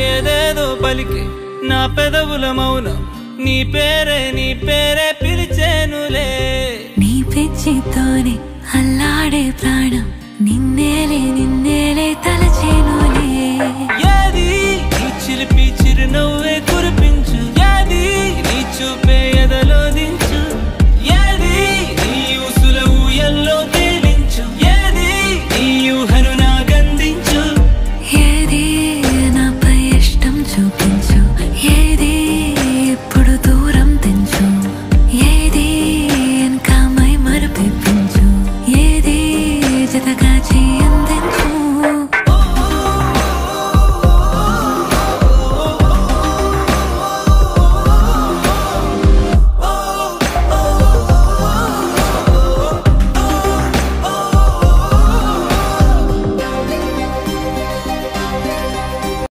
ఏదేదో పలికి నా పెదవుల మౌనం నీ పేరే పిలిచేనులే నీ పిచ్చితోనే అల్లాడే ప్రాణం నిన్నేలే తలచేనులే